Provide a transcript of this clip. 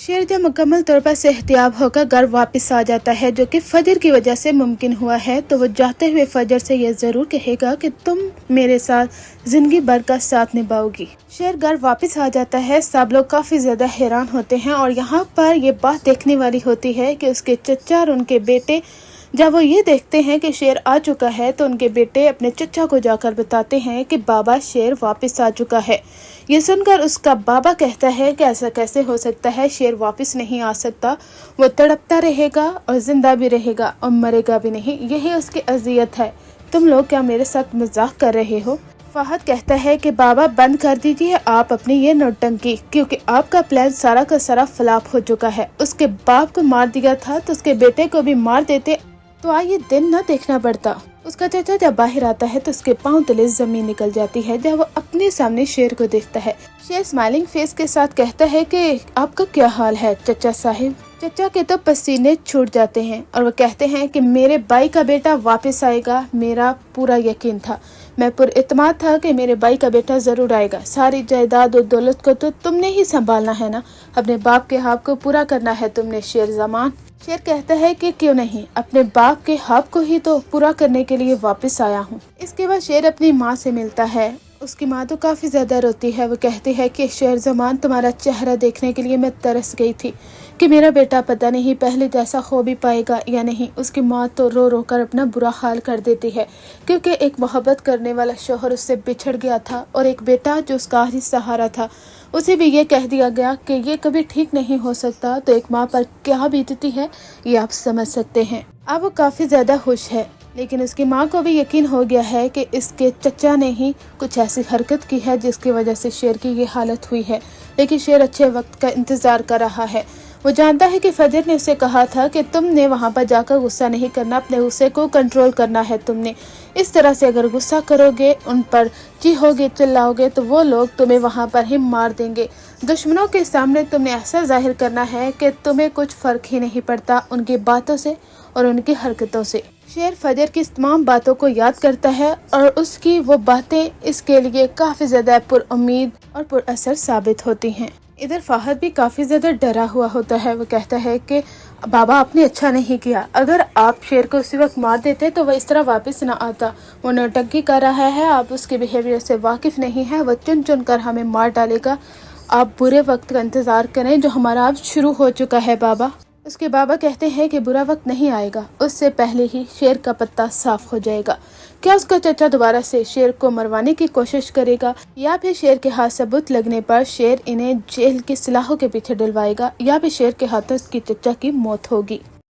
शेर जब मुकम्मल तौर पर सेहतियाब होकर घर वापस आ जाता है, जो कि फजर की वजह से मुमकिन हुआ है, तो वो जाते हुए फजर से यह ज़रूर कहेगा कि तुम मेरे साथ ज़िंदगी भर का साथ निभाओगी। शेर घर वापस आ जाता है। सब लोग काफ़ी ज़्यादा हैरान होते हैं और यहाँ पर ये बात देखने वाली होती है कि उसके चचा और उनके बेटे जब वो ये देखते हैं कि शेर आ चुका है, तो उनके बेटे अपने चचा को जाकर बताते हैं कि बाबा, शेर वापस आ चुका है। ये सुनकर उसका बाबा कहता है कि ऐसा कैसे हो सकता है, शेर वापस नहीं आ सकता, वो तड़पता रहेगा और ज़िंदा भी रहेगा और मरेगा भी नहीं, यही उसकी अज़ियत है। तुम लोग क्या मेरे साथ मजाक कर रहे हो? फहद कहता है कि बाबा, बंद कर दीजिए आप अपनी ये नौटंकी, क्योंकि आपका प्लान सारा का सारा फ्लॉप हो चुका है। उसके बाप को मार दिया था तो उसके बेटे को भी मार देते तो आज ये दिन न देखना पड़ता। उसका चाचा जब बाहर आता है तो उसके पांव तले जमीन निकल जाती है जब वो अपने सामने शेर को देखता है। शेर स्माइलिंग फेस के साथ कहता है कि आपका क्या हाल है चचा साहिब। चचा के तो पसीने छूट जाते हैं और वो कहते हैं कि मेरे भाई का बेटा वापस आएगा। मेरा पूरा यकीन था, मैं पुरइत्माद था कि मेरे भाई का बेटा जरूर आएगा। सारी जायदाद और दौलत को तो तुमने ही संभालना है ना, अपने बाप के ख्वाब को पूरा करना है तुमने शेर ज़मान। शेर कहता है कि क्यों नहीं, अपने बाप के ख्वाब को ही तो पूरा करने के लिए वापस आया हूँ। इसके बाद शेर अपनी माँ से मिलता है। उसकी माँ तो काफ़ी ज़्यादा रोती है। वो कहती है कि शेर ज़मान, तुम्हारा चेहरा देखने के लिए मैं तरस गई थी कि मेरा बेटा पता नहीं पहले जैसा हो भी पाएगा या नहीं। उसकी माँ तो रो रो कर अपना बुरा हाल कर देती है, क्योंकि एक मोहब्बत करने वाला शौहर उससे बिछड़ गया था और एक बेटा जो उसका आखिरी सहारा था, उसे भी ये कह दिया गया कि ये कभी ठीक नहीं हो सकता। तो एक माँ पर क्या बीतती है ये आप समझ सकते हैं। अब वो काफ़ी ज़्यादा खुश है, लेकिन उसकी माँ को भी यकीन हो गया है कि इसके चचा ने ही कुछ ऐसी हरकत की है जिसकी वजह से शेर की ये हालत हुई है। लेकिन शेर अच्छे वक्त का इंतज़ार कर रहा है। वो जानता है कि फजर ने उसे कहा था कि तुमने वहाँ पर जाकर गुस्सा नहीं करना, अपने गुस्से को कंट्रोल करना है तुमने। इस तरह से अगर गुस्सा करोगे, उन पर चीखोगे, चिल्लाओगे, तो वो लोग तुम्हें वहाँ पर ही मार देंगे। दुश्मनों के सामने तुमने ऐसा जाहिर करना है कि तुम्हें कुछ फ़र्क ही नहीं पड़ता उनकी बातों से और उनकी हरकतों से। शेर फजर की तमाम बातों को याद करता है और उसकी वो बातें इसके लिए काफ़ी ज़्यादा पुरुम्मीद और पुरअसर साबित होती हैं। इधर फहद भी काफ़ी ज़्यादा डरा हुआ होता है। वो कहता है कि बाबा, आपने अच्छा नहीं किया। अगर आप शेर को उसी वक्त मार देते तो वह इस तरह वापस ना आता। वो नौटंकी कर रहा है, आप उसके बिहेवियर से वाकिफ़ नहीं है, वह चुन चुन कर हमें मार डालेगा। आप बुरे वक्त का इंतज़ार करें जो हमारा अब शुरू हो चुका है बाबा। उसके बाबा कहते हैं कि बुरा वक्त नहीं आएगा, उससे पहले ही शेर का पत्ता साफ हो जाएगा। क्या उसका चचा दोबारा से शेर को मरवाने की कोशिश करेगा, या फिर शेर के हाथ सबूत लगने पर शेर इन्हें जेल की सलाखों के पीछे डलवाएगा, या फिर शेर के हाथों उसकी चचा की मौत होगी।